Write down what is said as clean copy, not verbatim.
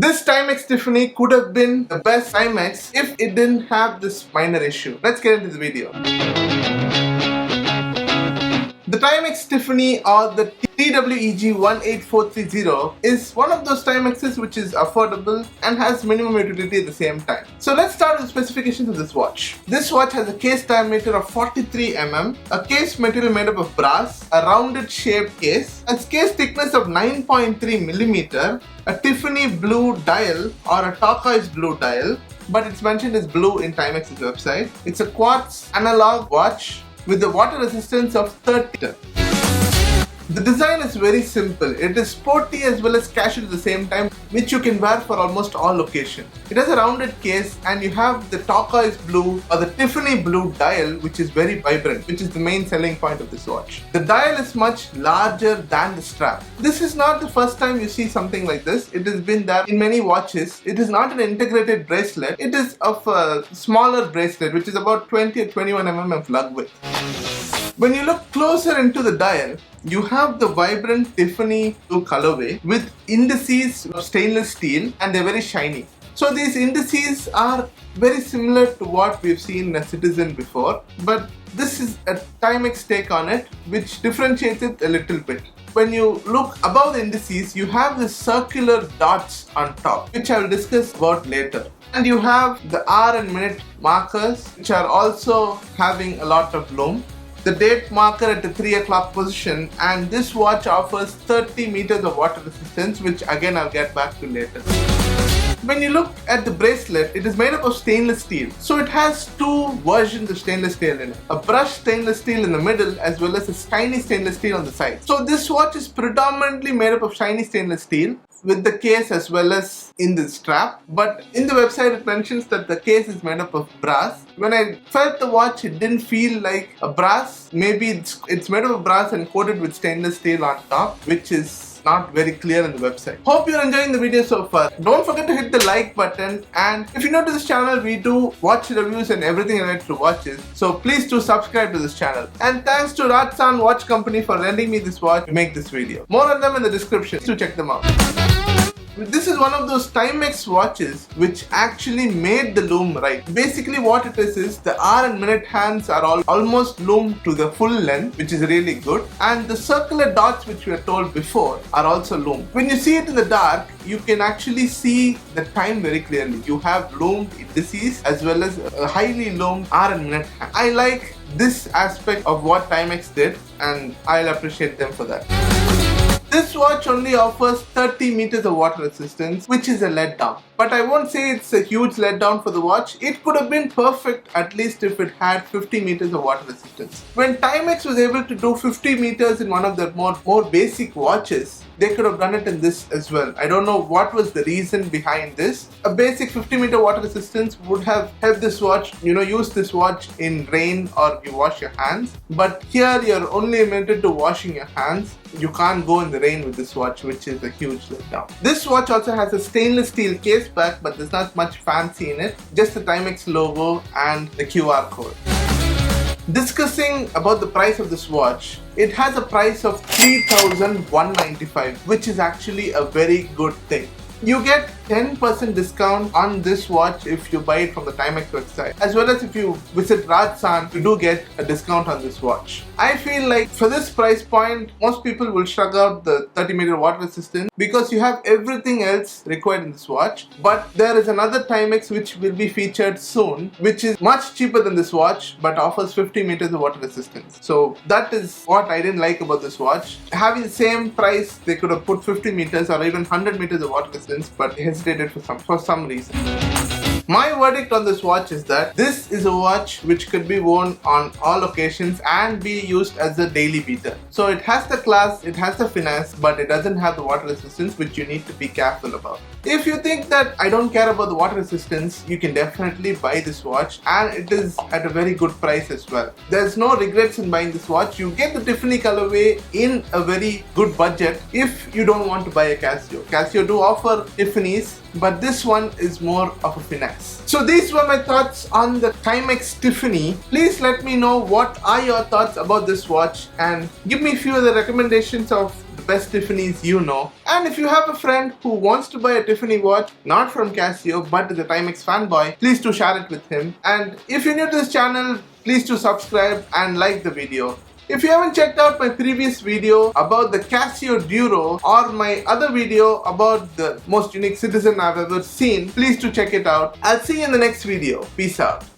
This Timex Tiffany could have been the best Timex if it didn't have this minor issue. Let's get into the video. The Timex Tiffany or the TWEG 18430 is one of those Timexes which is affordable and has minimum utility at the same time. So let's start with the specifications of this watch. This watch has a case diameter of 43 mm, a case material made up of brass, a rounded shaped case, a case thickness of 9.3 mm, a Tiffany blue dial or a turquoise blue dial, but it's mentioned as blue in Timex's website. It's a quartz analog watch with the water resistance of 30. The design is very simple. It is sporty as well as casual at the same time, which you can wear for almost all occasions. It has a rounded case and you have the turquoise blue or the Tiffany blue dial, which is very vibrant, which is the main selling point of this watch. The dial is much larger than the strap. This is not the first time you see something like this. It has been there in many watches. It is not an integrated bracelet. It is of a smaller bracelet, which is about 20 or 21 mm of lug width. When you look closer into the dial, you have the vibrant Tiffany blue colorway with indices of stainless steel and they're very shiny. So these indices are very similar to what we've seen in a Citizen before, but this is a Timex take on it which differentiates it a little bit. When you look above the indices, you have the circular dots on top, which I will discuss about later. And you have the hour and minute markers, which are also having a lot of lume. The date marker at the 3 o'clock position, and this watch offers 30 meters of water resistance, which again I'll get back to later. When you look at the bracelet, it is made up of stainless steel. So it has two versions of stainless steel in it. A brushed stainless steel in the middle as well as a shiny stainless steel on the side. So this watch is predominantly made up of shiny stainless steel with the case as well as in the strap. But in the website it mentions that the case is made up of brass. When I felt the watch, it didn't feel like a brass. Maybe it's made up of brass and coated with stainless steel on top, which is not very clear in the website. Hope you're enjoying the video so far. Don't forget to hit the like button, and if you're new to this channel, we do watch reviews and everything related to watches, so please do subscribe to this channel. And thanks to Rajsan Watch Company for lending me this watch to make this video. More on them in the description, so check them out. This is one of those Timex watches which actually made the lume right. Basically what it is the hour and minute hands are almost loomed to the full length, which is really good, and the circular dots which we were told before are also loomed. When you see it in the dark, you can actually see the time very clearly. You have loomed indices as well as a highly loomed hour and minute hand. I like this aspect of what Timex did and I'll appreciate them for that. This watch only offers 30 meters of water resistance, which is a letdown. But I won't say it's a huge letdown for the watch. It could have been perfect, at least if it had 50 meters of water resistance. When Timex was able to do 50 meters in one of their more basic watches, they could have done it in this as well. I don't know what was the reason behind this. A basic 50 meter water resistance would have helped this watch, use this watch in rain or you wash your hands. But here you're only limited to washing your hands. You can't go in the rain with this watch, which is a huge letdown. This watch also has a stainless steel case back, but there's not much fancy in it. Just the Timex logo and the QR code. Discussing about the price of this watch, it has a price of 3,195, which is actually a very good thing. You get 10% discount on this watch if you buy it from the Timex website, as well as if you visit Rajsan, you do get a discount on this watch. I feel like for this price point, most people will shrug out the 30 meter water resistance because you have everything else required in this watch. But there is another Timex which will be featured soon, which is much cheaper than this watch but offers 50 meters of water resistance. So that is what I didn't like about this watch. Having the same price, they could have put 50 meters or even 100 meters of water resistance, but hesitated for some reason. My verdict on this watch is that this is a watch which could be worn on all occasions and be used as a daily beater. So it has the class, it has the finesse, but it doesn't have the water resistance, which you need to be careful about. If you think that I don't care about the water resistance, you can definitely buy this watch, and it is at a very good price as well. There's no regrets in buying this watch. You get the Tiffany colorway in a very good budget if you don't want to buy a Casio. Casio do offer Tiffany's, but this one is more of a finesse. So these were my thoughts on the Timex Tiffany. Please let me know what are your thoughts about this watch and give me a few of the recommendations of the best Tiffany's you know. And if you have a friend who wants to buy a Tiffany watch, not from Casio but the Timex fanboy, please do share it with him. And if you're new to this channel, please do subscribe and like the video. If you haven't checked out my previous video about the Casio Duro or my other video about the most unique citizen I've ever seen, please do check it out. I'll see you in the next video. Peace out.